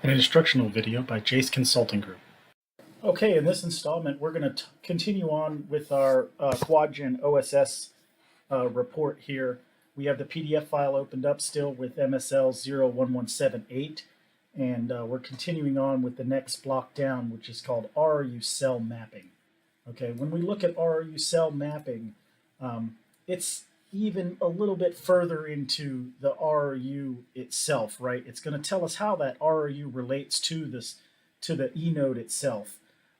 An instructional video by Jace Consulting Group. Okay, in this installment, we're going to continue on with our QuadGen OSS report here. We have the PDF file opened up still with MSL 01178, and we're continuing on with the next block down, which is called RRU cell mapping. Okay, when we look at RRU cell mapping, it's even a little bit further into the RRU itself, right? It's going to tell us how that RRU relates to the E node itself.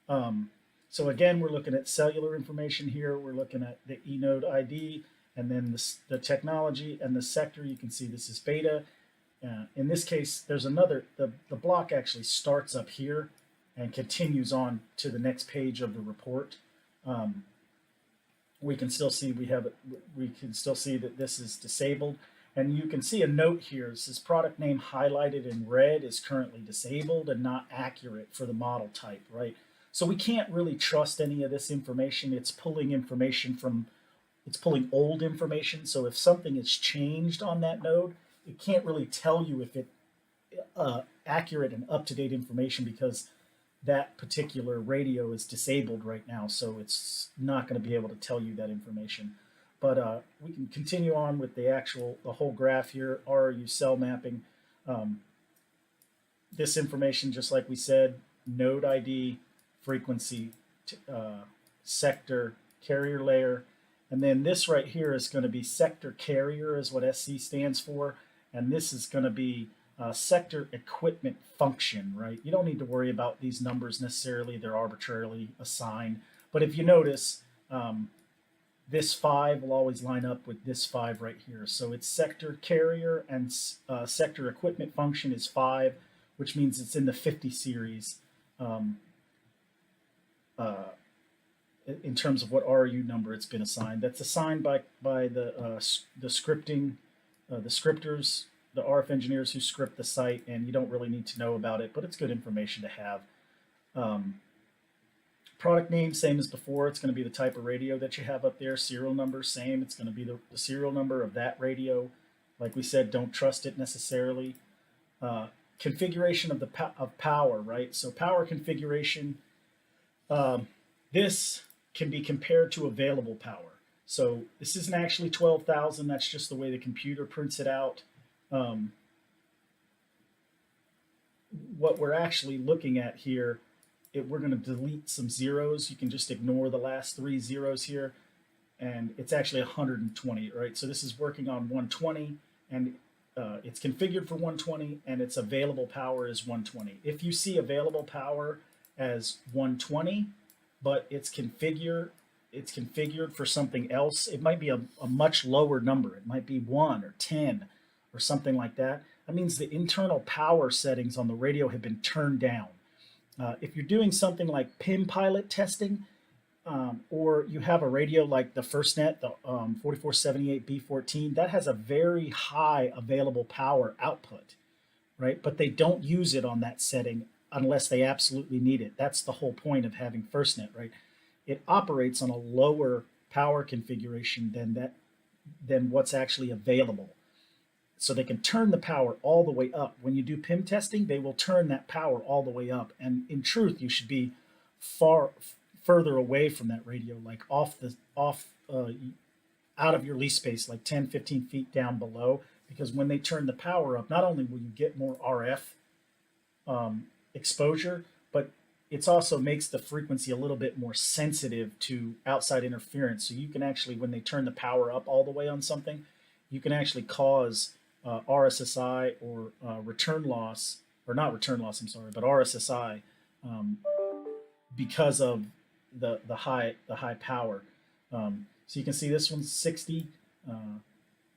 So again, we're looking at cellular information here. We're looking at the E node ID, and then the technology and the sector. You can see this is beta. In this case, there's another, the block actually starts up here and continues on to the next page of the report. We can still see that this is disabled, and you can see a note here. It says product name highlighted in red is currently disabled and not accurate for the model type, right? So we can't really trust any of this information. It's pulling old information. So if something is changed on that node, it can't really tell you if it accurate and up-to-date information, because that particular radio is disabled right now, so it's not going to be able to tell you that information. But we can continue on with the whole graph here, RRU cell mapping. This information, just like we said, node ID, frequency, sector, carrier layer, and then this right here is going to be sector carrier, is what SC stands for, and this is going to be sector equipment function, right? You don't need to worry about these numbers necessarily. They're arbitrarily assigned. But if you notice, this 5 will always line up with this 5 right here. So it's sector carrier, and sector equipment function is 5, which means it's in the 50 series in terms of what RU number it's been assigned. That's assigned by the scripting, the scripters, the RF engineers who script the site, and you don't really need to know about it, but it's good information to have. Product name, same as before. It's going to be the type of radio that you have up there. Serial number, same. It's going to be the serial number of that radio. Like we said, don't trust it necessarily. Configuration of power, right? So power configuration, this can be compared to available power. So this isn't actually 12,000. That's just the way the computer prints it out. What we're actually looking at here, we're going to delete some zeros. You can just ignore the last 3 zeros here, and it's actually 120, right? So this is working on 120, and it's configured for 120, and its available power is 120. If you see available power as 120, but it's configured for something else, it might be a much lower number. It might be 1 or 10 or something like that. That means the internal power settings on the radio have been turned down. If you're doing something like PIM pilot testing, or you have a radio like the FirstNet, the 4478B14, that has a very high available power output, right? But they don't use it on that setting unless they absolutely need it. That's the whole point of having FirstNet, right? It operates on a lower power configuration than what's actually available. So they can turn the power all the way up. When you do PIM testing, they will turn that power all the way up. And in truth, you should be further away from that radio, like out of your lease space, like 10, 15 feet down below. Because when they turn the power up, not only will you get more RF exposure, but it also makes the frequency a little bit more sensitive to outside interference. So you can actually, when they turn the power up all the way on something, you can actually cause RSSI or return loss, or not return loss, I'm sorry, but RSSI, because of the high power. So you can see this one's 60,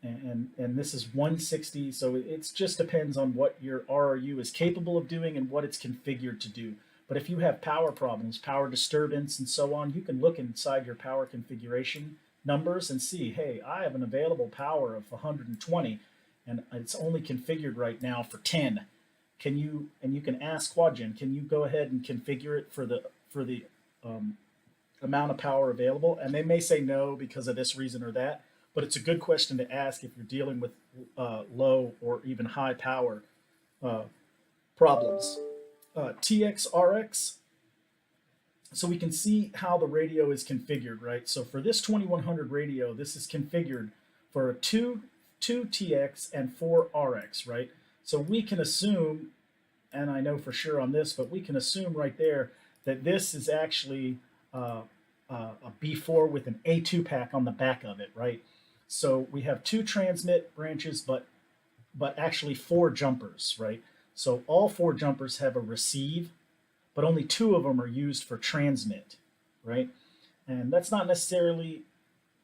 and this is 160. So it just depends on what your RRU is capable of doing and what it's configured to do. But if you have power problems, power disturbance, and so on, you can look inside your power configuration numbers and see, hey, I have an available power of 120, and it's only configured right now for 10. And you can ask QuadGen, can you go ahead and configure it for the amount of power available? And they may say no because of this reason or that, but it's a good question to ask if you're dealing with low or even high power problems. TXRX, so we can see how the radio is configured, right? So for this 2100 radio, this is configured for a 2 TX and 4 RX, right? So we can assume, and I know for sure on this, but we can assume right there that this is actually a B4 with an A2 pack on the back of it, right? So we have 2 transmit branches, but actually 4 jumpers, right? So all 4 jumpers have a receive, but only 2 of them are used for transmit, right? And that's not necessarily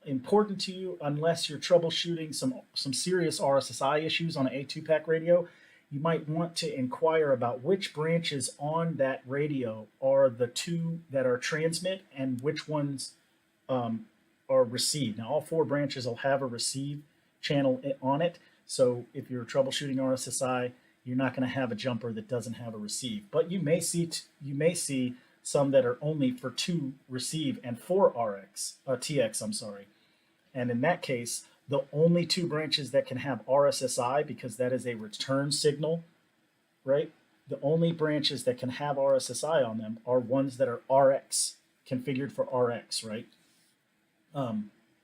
important to you unless you're troubleshooting some serious RSSI issues on an A2 pack radio. You might want to inquire about which branches on that radio are the 2 that are transmit and which ones are receive. Now, all 4 branches will have a receive channel on it. So if you're troubleshooting RSSI, you're not going to have a jumper that doesn't have a receive. But you may see some that are only for 2 receive and 4 TX. I'm sorry. And in that case, the only 2 branches that can have RSSI, because that is a return signal, right? The only branches that can have RSSI on them are ones that are RX, configured for RX, right?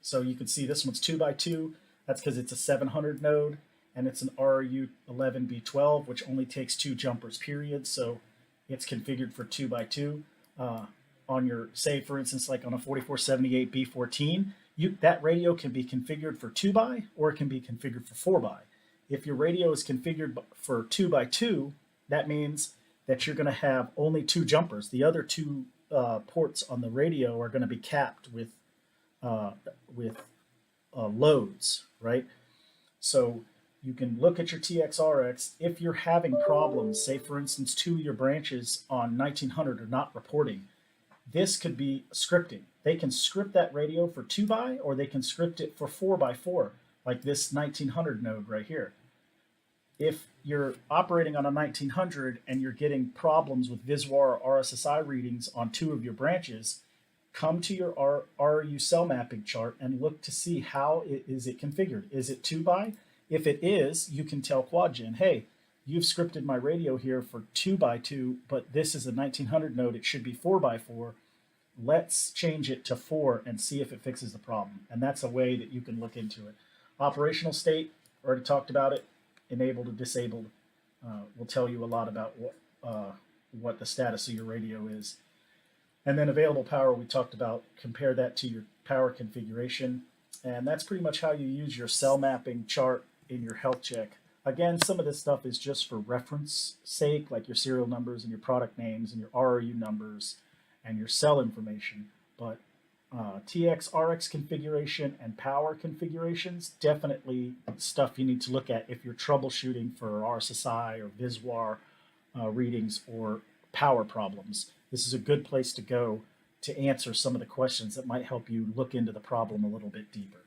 So you can see this one's 2x2. That's because it's a 700 node, and it's an RU11B12, which only takes 2 jumpers, period. So it's configured for 2x2. On your, say, for instance, like on a 4478B14, that radio can be configured for 2x or it can be configured for 4x. If your radio is configured for 2x2, that means that you're going to have only 2 jumpers. The other 2 ports on the radio are going to be capped with loads, right? So you can look at your TXRX. If you're having problems, say for instance 2 of your branches on 1900 are not reporting, this could be scripting. They can script that radio for 2x or they can script it for 4x4, like this 1900 node right here. If you're operating on a 1900 and you're getting problems with VisWAR or RSSI readings on 2 of your branches, come to your RU cell mapping chart and look to see how is it configured. Is it 2x? If it is, you can tell QuadGen, hey, you've scripted my radio here for 2x2, but this is a 1900 node, it should be 4x4. Let's change it to 4 and see if it fixes the problem. And that's a way that you can look into it. Operational state, already talked about it. Enabled or disabled will tell you a lot about what the status of your radio is. And then available power, we talked about, compare that to your power configuration. And that's pretty much how you use your cell mapping chart in your health check. Again, some of this stuff is just for reference sake, like your serial numbers and your product names and your RRU numbers and your cell information. But TX, RX configuration and power configurations, definitely stuff you need to look at if you're troubleshooting for RSSI or VisWAR readings or power problems. This is a good place to go to answer some of the questions that might help you look into the problem a little bit deeper.